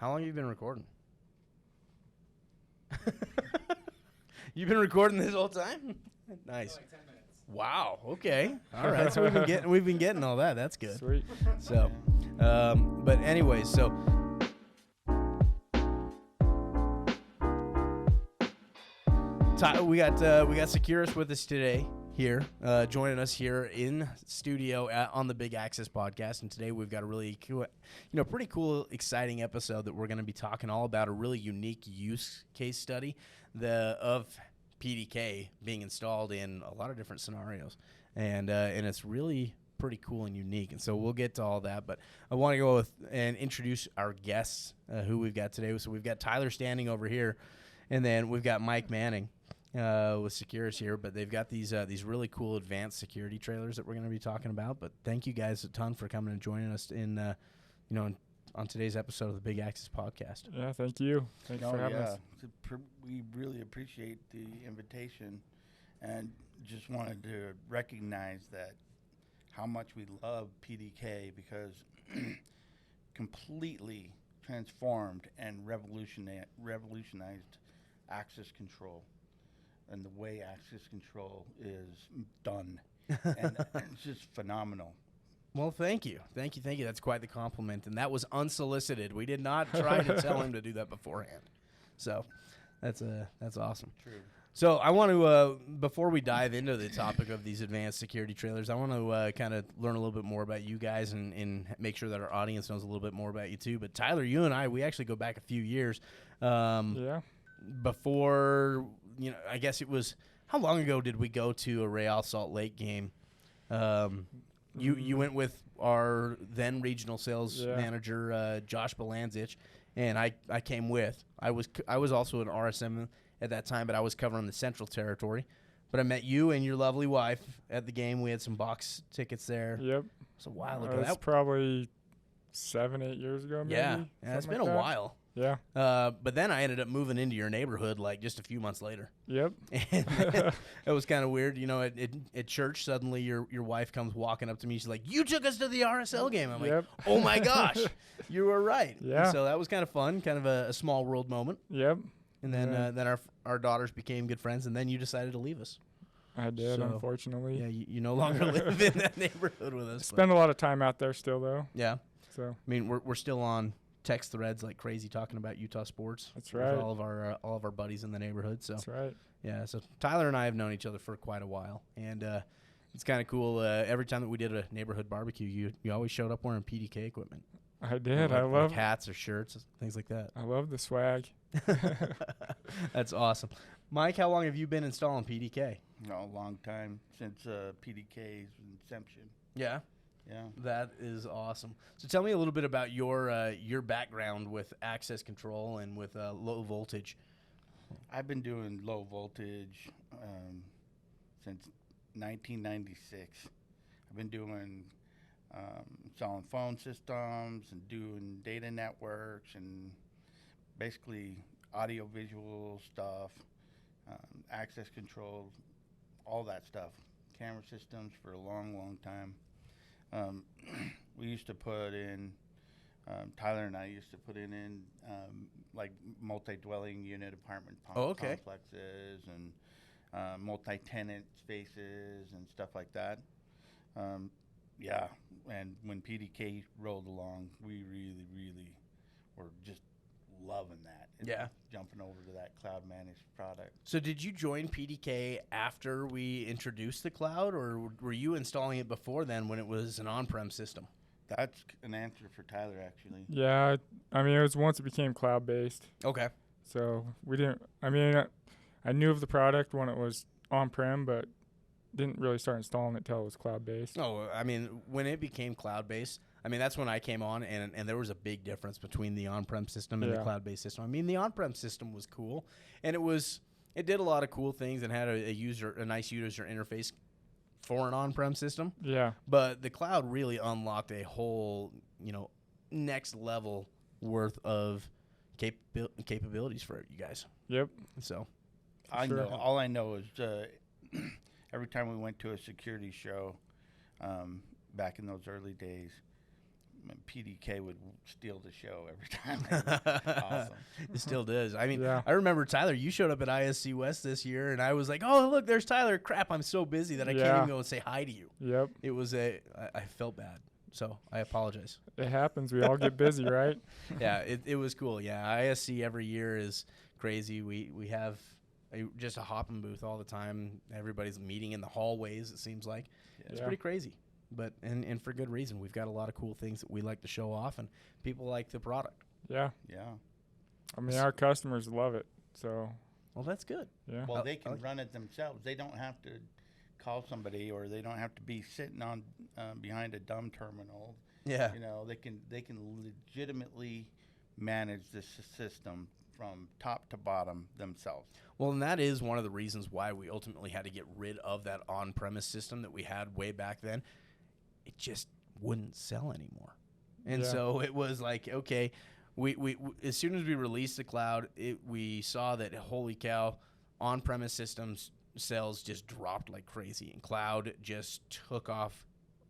How long have you been recording? You've been recording this whole time? Nice. Like 10 minutes. Wow. Okay. All right. So we've been getting all that. That's good. Sweet. So, but anyways, so we got Securus with us today here, joining us here in studio on the Big Access podcast, and today we've got a really cool, pretty cool, exciting episode that we're going to be talking all about a really unique use case study of PDK being installed in a lot of different scenarios, and it's really pretty cool and unique. And so we'll get to all that, but I want to go with and introduce our guests who we've got today. So we've got Tyler standing over here, and then we've got Mike Manning with Securus here, but they've got these really cool advanced security trailers that we're going to be talking about. But thank you guys a ton for coming and joining us on today's episode of the Big Access podcast. Yeah, thank you. Thanks for having us. We really appreciate the invitation, and just wanted to recognize that how much we love PDK, because completely transformed and revolutionized access control and the way access control is done. and it's just phenomenal. Well, thank you. That's quite the compliment, and that was unsolicited. We did not try to tell him to do that beforehand. So that's awesome. True. So I want to, before we dive into the topic of these advanced security trailers, I want to kind of learn a little bit more about you guys and make sure that our audience knows a little bit more about you too. But Tyler, you and I, we actually go back a few years. Yeah. Before, I guess it was, how long ago did we go to a Real Salt Lake game? You went with our then regional sales manager, Josh Belanzich, and I came with. I was also an RSM at that time, but I was covering the Central Territory. But I met you and your lovely wife at the game. We had some box tickets there. Yep. It's a while ago. That's probably 7-8 years ago, maybe. Yeah, it's been a while. Yeah. But then I ended up moving into your neighborhood like just a few months later. Yep. And it was kind of weird. At church, suddenly your wife comes walking up to me. She's like, "You took us to the RSL game." I'm like, "Oh my gosh, you were right." Yeah. And so that was kind of fun, kind of a small world moment. Yep. And then our daughters became good friends, and then you decided to leave us. I did, unfortunately. Yeah, you no longer live in that neighborhood with us. Spend a lot of time out there still, though. Yeah. So I mean, we're still on text threads like crazy talking about Utah sports. That's right. With all of our buddies in the neighborhood. So that's right. Yeah. So Tyler and I have known each other for quite a while, and it's kind of cool. Every time that we did a neighborhood barbecue, you always showed up wearing PDK equipment. I did. I love hats or shirts, things like that. I love the swag. That's awesome. Mike, how long have you been installing PDK? A long time, since PDK's inception. Yeah. Yeah. That is awesome. So tell me a little bit about your background with access control and with low voltage. I've been doing low voltage since 1996. I've been doing installing phone systems and doing data networks and basically audio-visual stuff, access control, all that stuff. Camera systems for a long, long time. We used to put in, Tyler and I used to put in like multi-dwelling unit apartment complexes and multi-tenant spaces and stuff like that. Yeah, and when PDK rolled along, we really, really were just loving that. Yeah. Jumping over to that cloud-managed product. So did you join PDK after we introduced the cloud, or were you installing it before then when it was an on-prem system? That's an answer for Tyler, actually. Yeah. I mean, it was once it became cloud-based. Okay. So we didn't, I knew of the product when it was on-prem, but didn't really start installing it till it was cloud-based. Oh, I mean, when it became cloud-based, that's when I came on, and there was a big difference between the on-prem system and the cloud-based system. I mean, the on-prem system was cool, and it did a lot of cool things and had a nice user interface for an on-prem system. Yeah. But the cloud really unlocked a whole, next level worth of capabilities for you guys. Yep. So All I know is every time we went to a security show back in those early days, PDK would steal the show every time. Awesome. It still does. I mean, Yeah. I remember, Tyler, you showed up at ISC West this year, and I was like, oh, look, there's Tyler. Crap, I'm so busy that I can't Yeah. even go and say hi to you. Yep. It was I felt bad, so I apologize. It happens. We all get busy, right? Yeah, it was cool. Yeah, ISC every year is crazy. We have just a hopping booth all the time. Everybody's meeting in the hallways, it seems like. It's Yeah. pretty crazy. But and for good reason. We've got a lot of cool things that we like to show off, and people like the product. Yeah. Yeah. I mean, our customers love it. So, Well, that's good. yeah. Well, I they can like run it themselves. They don't have to call somebody, or they don't have to be sitting on behind a dumb terminal. Yeah. You know, they can legitimately manage this system from top to bottom themselves. Well, and that is one of the reasons why we ultimately had to get rid of that on-premise system that we had way back then. It just wouldn't sell anymore. And Yeah. so it was like, okay, we as soon as we released the cloud, we saw that, holy cow, on-premise systems sales just dropped like crazy, and cloud just took off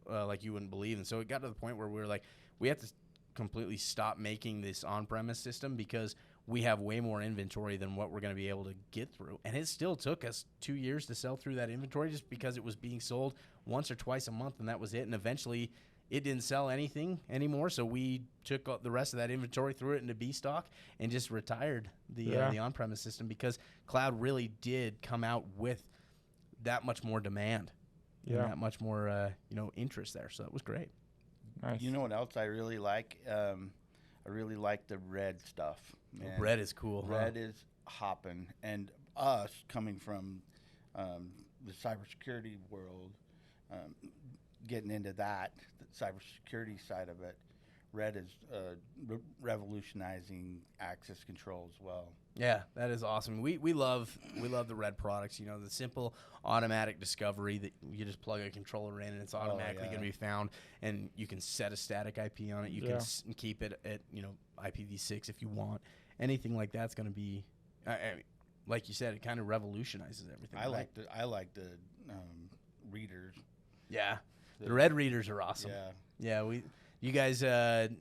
like you wouldn't believe. And so it got to the point where we were like, we have to completely stop making this on-premise system because we have way more inventory than what we're going to be able to get through. And it still took us 2 years to sell through that inventory just because it was being sold once or twice a month, and that was it. And eventually it didn't sell anything anymore, so we took the rest of that inventory, threw it into B stock, and just retired the on-premise system because cloud really did come out with that much more demand and Yeah. that much more interest there. So it was great. Nice. You know what else I really like? I really like the red stuff. Man. Red is cool. Red is hopping, and us coming from the cybersecurity world, getting into that, the cybersecurity side of it. Red is revolutionizing access control as well. Yeah, that is awesome. We love the Red products. You know, the simple automatic discovery that you just plug a controller in and it's automatically going to be found, and you can set a static IP on it. You can keep it at IPv6 if you want. Anything like that's going to be, like you said, it kind of revolutionizes everything. I like the readers. Yeah, the Red readers are awesome. Yeah. You guys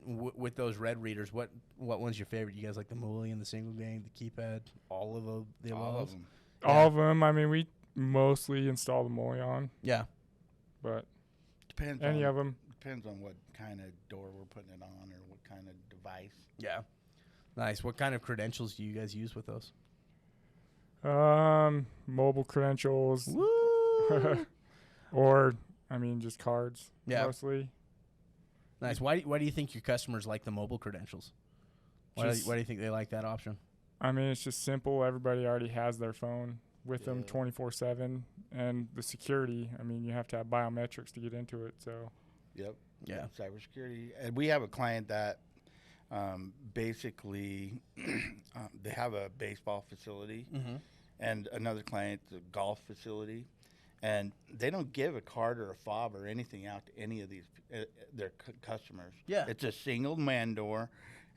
with those Red readers, what one's your favorite? You guys like the mullion, the single gang, the keypad, all of the All of them. All of them. I mean, we mostly install the Mullion, Yeah. but Depends any on of them. depends on what kind of door we're putting it on or what kind of device. Yeah. Nice. What kind of credentials do you guys use with those? Mobile credentials, Woo! or I mean, just cards Yeah. mostly. Nice. Why do you think your customers like the mobile credentials? Why Just- do you think they like that option? I mean, it's just simple. Everybody already has their phone with them Yeah. 24/7, and the security. I mean, you have to have biometrics to get into it. So Yep. Yeah. Cybersecurity. And we have a client that basically they have a baseball facility Mm-hmm. and another client, a golf facility. And they don't give a card or a fob or anything out to any of these their customers. Yeah. It's a single man door,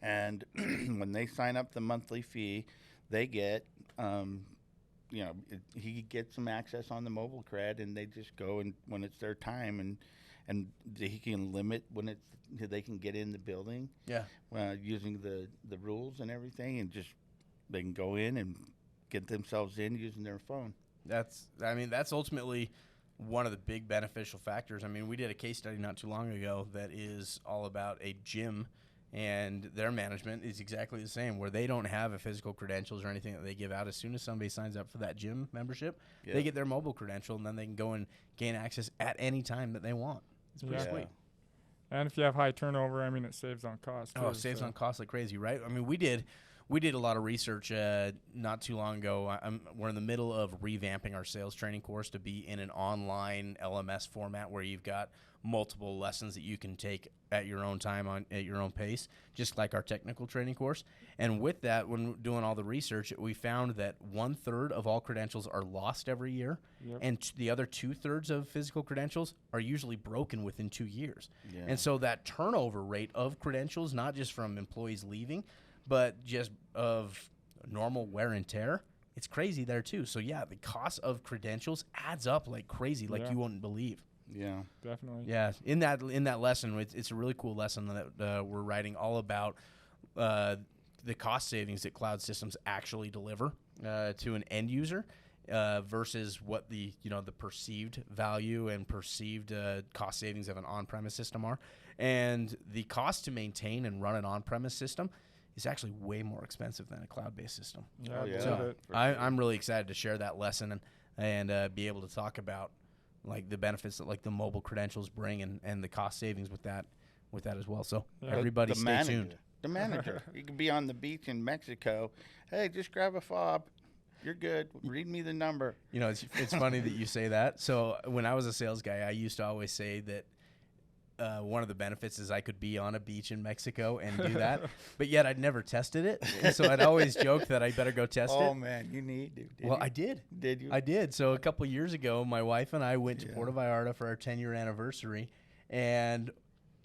and when they sign up the monthly fee, they get, he gets some access on the mobile cred, and they just go and when it's their time, and he can limit when they can get in the building. Yeah. Using the rules and everything, and just they can go in and get themselves in using their phone. That's ultimately one of the big beneficial factors. I mean, we did a case study not too long ago that is all about a gym, and their management is exactly the same, where they don't have a physical credentials or anything that they give out. As soon as somebody signs up for that gym membership, they get their mobile credential, and then they can go and gain access at any time that they want. It's pretty Yeah. sweet. and if you have high turnover, I mean, it saves on cost. Oh, too, it saves so. on cost like crazy, right? I mean, we did a lot of research not too long ago. We're in the middle of revamping our sales training course to be in an online LMS format where you've got multiple lessons that you can take at your own time at your own pace, just like our technical training course. And with that, when doing all the research, we found that 1/3 of all credentials are lost every year, Yep. and the other 2/3 of physical credentials are usually broken within 2 years. Yeah. And so that turnover rate of credentials, not just from employees leaving, but just of normal wear and tear, it's crazy there too. So yeah, the cost of credentials adds up like crazy, like Yeah. you wouldn't believe. Yeah. Definitely. Yeah, in that lesson, it's a really cool lesson that we're writing all about the cost savings that cloud systems actually deliver to an end user versus what the perceived value and perceived cost savings of an on-premise system are. And the cost to maintain and run an on-premise system is actually way more expensive than a cloud-based system. Yeah, Oh, I yeah. believe So it. I'm really excited to share that lesson and be able to talk about like the benefits that like the mobile credentials bring and the cost savings with that as well. So Yeah. everybody The stay manager. tuned. The manager. You could be on the beach in Mexico. Hey, just grab a fob. You're good. Read me the number. You know, it's funny that you say that. So when I was a sales guy, I used to always say that one of the benefits is I could be on a beach in Mexico and do that, but yet I'd never tested it. And so I'd always joke that I better go test it. Oh man, you need to. Well, I did. Did you? I did. So a couple years ago, my wife and I went to Yeah. Puerto Vallarta for our 10-year anniversary, and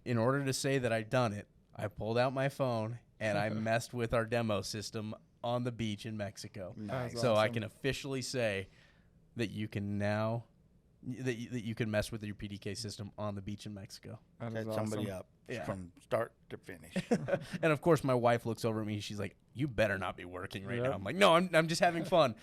in order to say that I'd done it, I pulled out my phone and I messed with our demo system on the beach in Mexico. Nice. So I awesome. can officially say that you can now that you can mess with your PDK system on the beach in Mexico. That Set is somebody awesome. up Yeah. from start to finish. And of course, my wife looks over at me. She's like, "You better not be working right Yep. now." I'm like, "No, I'm just having fun.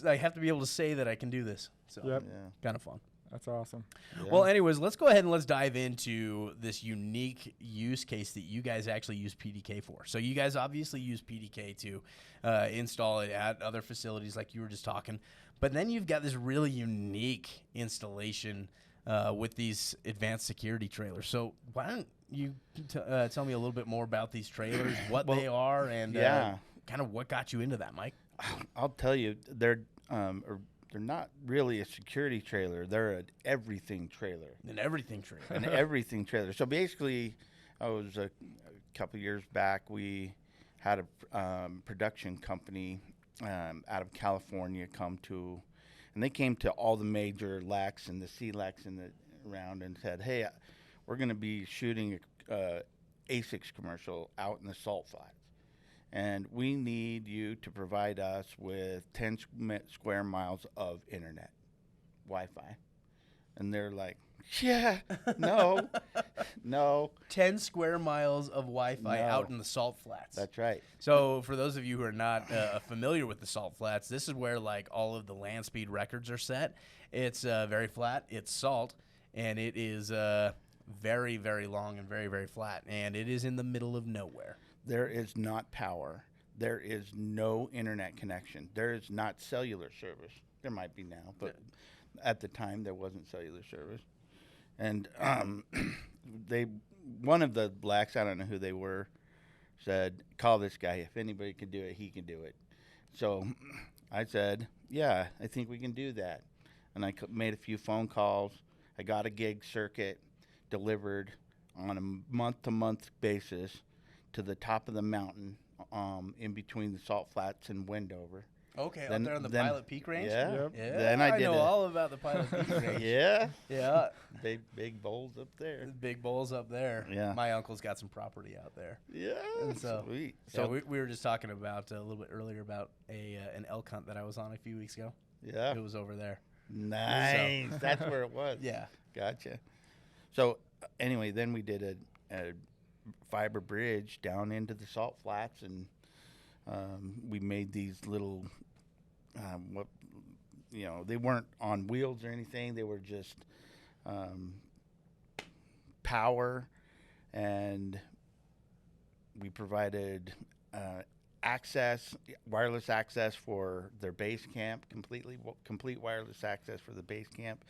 I have to be able to say that I can do this." So Yep. Yeah. kind of fun. That's awesome. Yeah. Well, anyways, let's go ahead and let's dive into this unique use case that you guys actually use PDK for. So you guys obviously use PDK to install it at other facilities like you were just talking. But then you've got this really unique installation with these advanced security trailers. So why don't you tell me a little bit more about these trailers, what Well, they are, and yeah. kind of what got you into that, Mike? I'll tell you, they're not really a security trailer. They're an everything trailer. An everything trailer. An everything trailer. So basically, I was a couple years back. We had a production company out of California come to, and they came to all the major LACs and the CLACs in the around and said, "Hey, we're going to be shooting a ASICS commercial out in the salt flats, and we need you to provide us with 10 square miles of internet, Wi-Fi." And they're like, "Yeah, no, no." 10 square miles of Wi-Fi No. out in the salt flats. That's right. So for those of you who are not familiar with the salt flats, this is where like all of the land speed records are set. It's very flat. It's salt, and it is very, very long and very, very flat. And it is in the middle of nowhere. There is not power. There is no internet connection. There is not cellular service. There might be now, but at the time there wasn't cellular service. And one of the blacks, I don't know who they were, said, "Call this guy. If anybody can do it, he can do it." So I said, "Yeah, I think we can do that." And I made a few phone calls. I got a gig circuit delivered on a month-to-month basis to the top of the mountain in between the Salt Flats and Wendover. Okay, Then- up there on the then- Pilot Peak range? Yeah. Yep. Yeah, Then I did know a- all about the Pilot Peak range. Yeah. Yeah. Big bowls up there. Big bowls up there. Yeah. My uncle's got some property out there. Yeah. And so- Sweet. So So we were just talking about a little bit earlier about an elk hunt that I was on a few weeks ago. yeah. It was over there. Nice. That's where it was. Yeah. Gotcha. So anyway, then we did a fiber bridge down into the Salt Flats, and we made these little they weren't on wheels or anything. They were just power, and we provided wireless access for their base camp, complete wireless access for the base camp,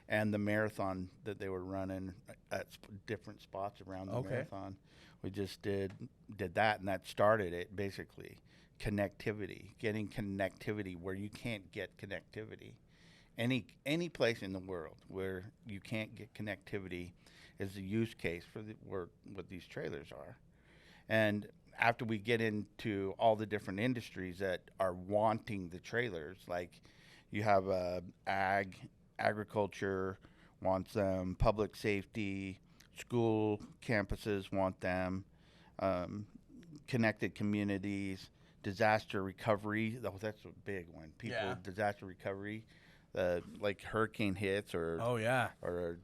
and the marathon that they were running at different spots around the Okay. marathon. We just did that, and that started it basically. Connectivity, getting connectivity where you can't get connectivity. Any place in the world where you can't get connectivity is a use case for what these trailers are. And after we get into all the different industries that are wanting the trailers, like you have agriculture wants them, public safety, school campuses want them, connected communities, disaster recovery. Oh, that's a big one. People, Yeah. disaster recovery, like hurricane hits or Oh yeah. a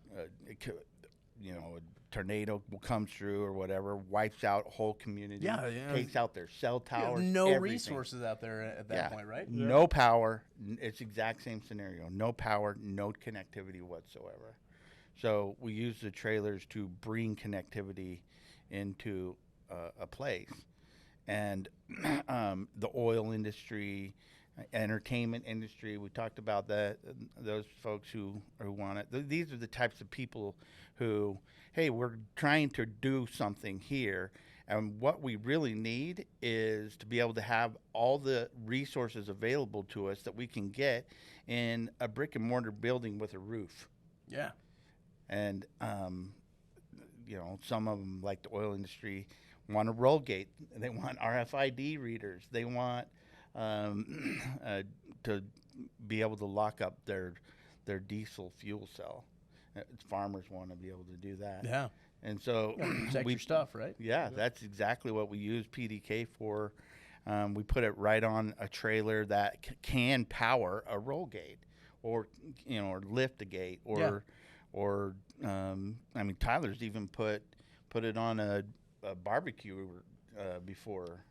tornado comes through or whatever, wipes out a whole community, Yeah, yeah. takes out their cell You have towers, no everything. resources out there at that point, right? Yeah. No power. It's exact same scenario. No power, no connectivity whatsoever. So we use the trailers to bring connectivity into a place. And the oil industry, entertainment industry, we talked about that. Those folks who want it. These are the types of people who, hey, we're trying to do something here. And what we really need is to be able to have all the resources available to us that we can get in a brick and mortar building with a roof. Yeah. And, some of them, like the oil industry, want a roll gate. They want RFID readers. They want to be able to lock up their diesel fuel cell. Farmers want to be able to do that. Yeah. And so Protect your stuff, right? Yeah, that's exactly what we use PDK for. We put it right on a trailer that can power a roll gate, or lift a gate, or Tyler's even put it on a barbecue before.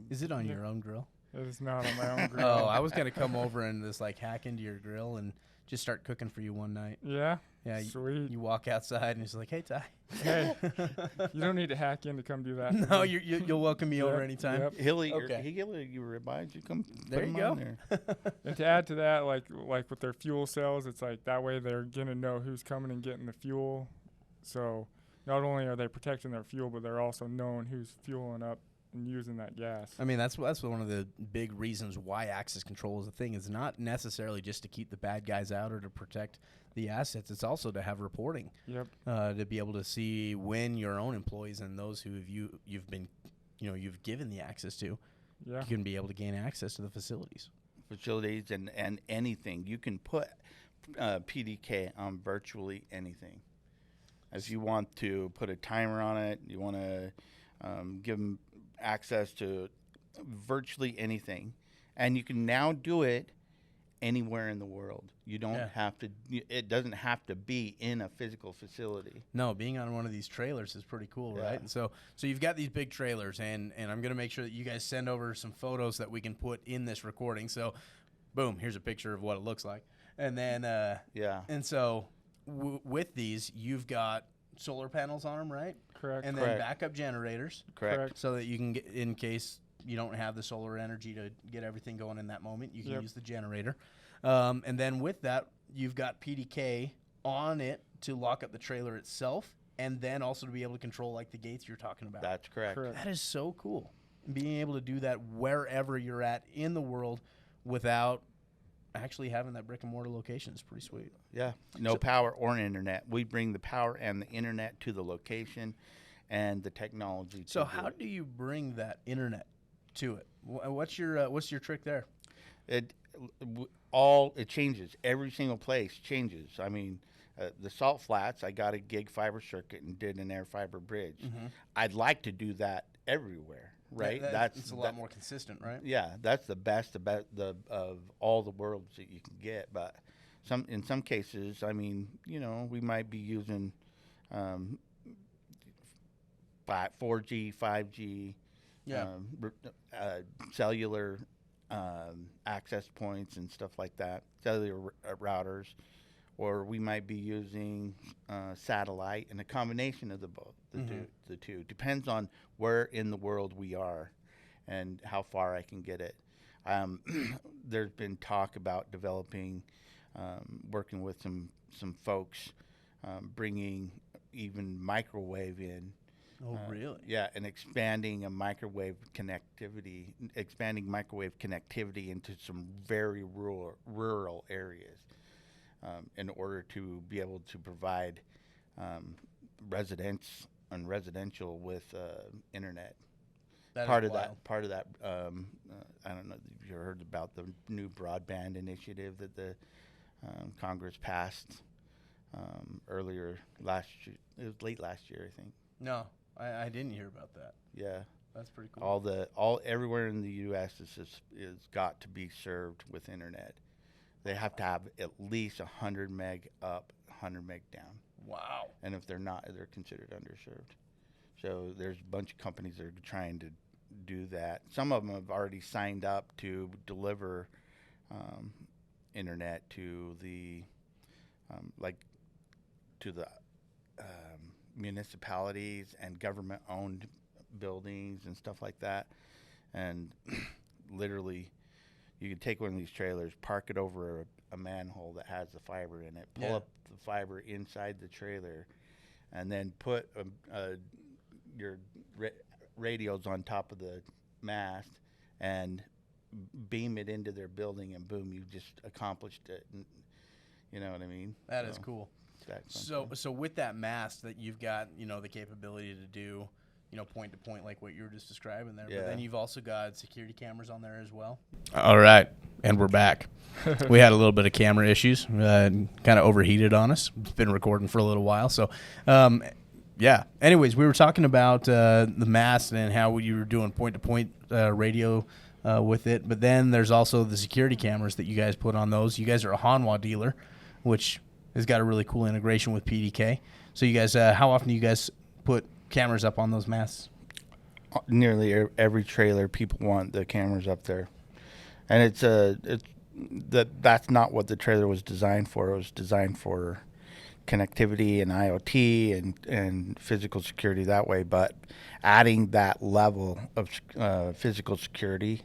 Is it on your own grill? It is not on my own grill. Oh, I was gonna come over and just hack into your grill and just start cooking for you one night. Yeah. Yeah. Sweet. You walk outside and he's like, "Hey, Ty." Hey, you don't need to hack in to come do that. No, you'll welcome me over anytime. Yep. He'll eat Okay. your ribeyes. You come. There put you 'em go. on there. And to add to that, like with their fuel cells, it's like that way they're gonna know who's coming and getting the fuel. So not only are they protecting their fuel, but they're also knowing who's fueling up and using that gas. I mean, that's one of the big reasons why access control is a thing. It's not necessarily just to keep the bad guys out or to protect the assets. It's also to have reporting. Yep. To be able to see when your own employees and those who you've given the access to, Yeah. you can be able to gain access to the facilities. Facilities and anything. You can put PDK on virtually anything. If you want to put a timer on it, you want to give them access to virtually anything. And you can now do it anywhere in the world. You don't have to, it doesn't have to be in a physical facility. No, being on one of these trailers is pretty cool, right? And so you've got these big trailers, and I'm going to make sure that you guys send over some photos that we can put in this recording. So, boom, here's a picture of what it looks like. And then, and so with these, you've got solar panels on them, right? Correct. And then backup generators. Correct. So that you can get, in case you don't have the solar energy to get everything going in that moment, you can use the generator. And then with that, you've got PDK on it to lock up the trailer itself, and then also to be able to control like the gates you're talking about. That's correct. That is so cool. And being able to do that wherever you're at in the world without actually having that brick and mortar location is pretty sweet. Yeah. No power or internet. We bring the power and the internet to the location and the technology. So how do you bring that internet to it? What's your trick there? It changes. Every single place changes. I mean, the Salt Flats, I got a gig fiber circuit and did an air fiber bridge. Mm-hmm. I'd like to do that everywhere, right? That's a lot more consistent, right? Yeah, that's the best of all the worlds that you can get. But in some cases, I mean, we might be using 4G, 5G, cellular access points and stuff like that, cellular routers, or we might be using satellite, and a combination of the two. Depends on where in the world we are and how far I can get it. There's been talk about developing, working with some folks, bringing even microwave in. Oh, really? Yeah, and expanding microwave connectivity into some very rural areas, in order to be able to provide residential with internet. Part of that, I don't know if you heard about the new broadband initiative that the Congress passed earlier last year. It was late last year, I think. No, I didn't hear about that. Yeah, that's pretty cool. Everywhere in the U.S. is got to be served with internet. they have to have at least 100 meg up, 100 meg down. Wow. And if they're not, they're considered underserved. So there's a bunch of companies that are trying to do that. Some of them have already signed up to deliver internet to the municipalities and government-owned buildings and stuff like that. And literally, you can take one of these trailers, park it over a manhole that has the fiber in it, pull up the fiber inside the trailer, and then put your radios on top of the mast and beam it into their building, and boom, you just accomplished it. And, you know what I mean? That is cool. So with that mast that you've got, the capability to do, point to point like what you were just describing there. Yeah. But then you've also got security cameras on there as well. All right, and we're back. We had a little bit of camera issues, kind of overheated on us. It's been recording for a little while, so yeah. Anyways, we were talking about the mast and how you were doing point to point radio with it. But then there's also the security cameras that you guys put on those. You guys are a Hanwha dealer, which has got a really cool integration with PDK. So you guys, how often do you guys put cameras up on those masts? Nearly every trailer, people want the cameras up there, and that's not what the trailer was designed for. It was designed for connectivity and IoT and physical security that way. But adding that level of physical security,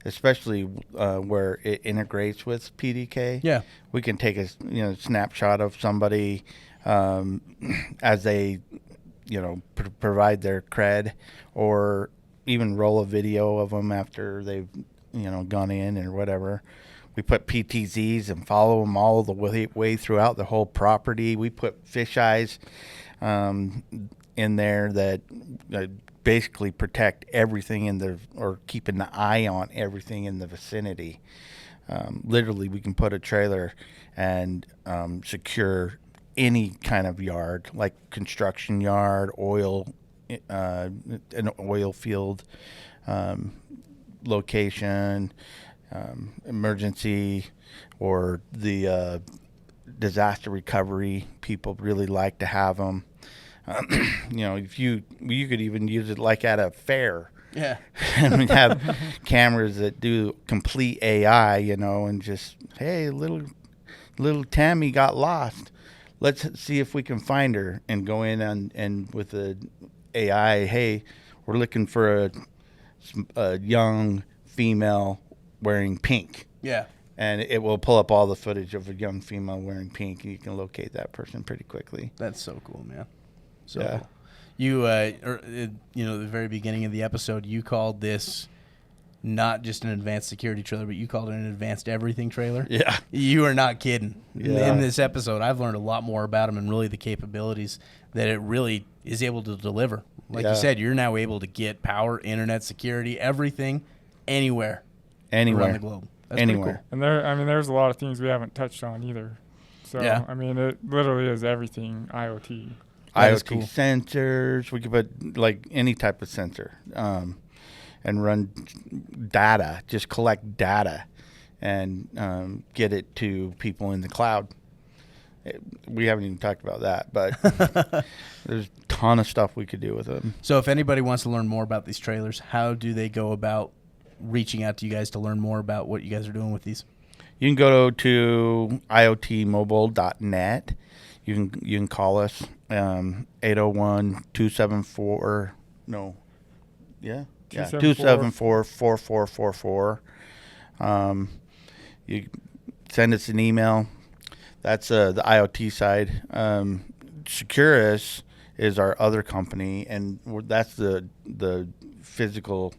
especially where it integrates with PDK, we can take a snapshot of somebody as they provide their cred, or even roll a video of them after they've gone in or whatever. We put PTZs and follow them all the way throughout the whole property. We put fisheyes in there that basically protect everything or keep an eye on everything in the vicinity. Literally, we can put a trailer and secure any kind of yard, like construction yard, an oil field location, emergency, or the disaster recovery. People really like to have them. If you could even use it like at a fair. Yeah. And we have cameras that do complete AI, and just, hey, little Tammy got lost. Let's see if we can find her, and go in and with the AI, hey, we're looking for a young female wearing pink. Yeah. And it will pull up all the footage of a young female wearing pink, and you can locate that person pretty quickly. That's so cool, man. So cool. You, the very beginning of the episode, you called this not just an advanced security trailer, but you called it an advanced everything trailer. Yeah. You are not kidding. Yeah. In this episode, I've learned a lot more about them and really the capabilities that it really is able to deliver. Like you said, you're now able to get power, internet, security, everything, anywhere around the globe. That's anywhere. Cool. And there's a lot of things we haven't touched on either. So, it literally is everything IoT. IoT sensors. We could put like any type of sensor and run data, just collect data and get it to people in the cloud. We haven't even talked about that, but there's a ton of stuff we could do with them. So if anybody wants to learn more about these trailers, how do they go about reaching out to you guys to learn more about what you guys are doing with these? You can go to iotmobile.net. You can call us 801-274 274-4444. You send us an email. That's the IoT side. Securus is our other company, and that's the physical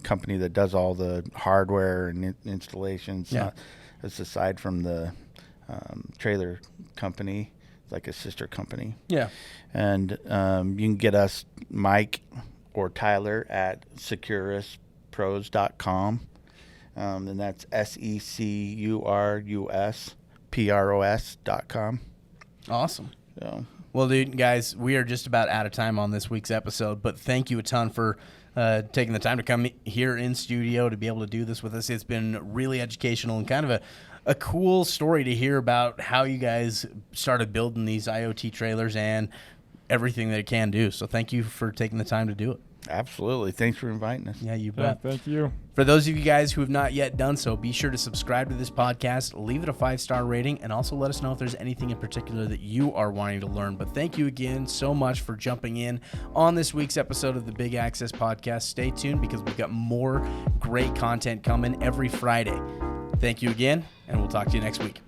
company that does all the hardware and installations. It's aside from the trailer company. It's like a sister company. Yeah. And you can get us, Mike or Tyler, at securuspros.com. And that's securuspros.com. Awesome. So. Well, dude, guys, we are just about out of time on this week's episode, but thank you a ton for taking the time to come here in studio to be able to do this with us. It's been really educational and kind of a cool story to hear about how you guys started building these IoT trailers and everything that it can do. So thank you for taking the time to do it. Absolutely. Thanks for inviting us. Yeah, you Yeah, bet. thank you. For those of you guys who have not yet done so, be sure to subscribe to this podcast, leave it a 5-star rating, and also let us know if there's anything in particular that you are wanting to learn. But thank you again so much for jumping in on this week's episode of the Big Access Podcast. Stay tuned because we've got more great content coming every Friday. Thank you again, and we'll talk to you next week.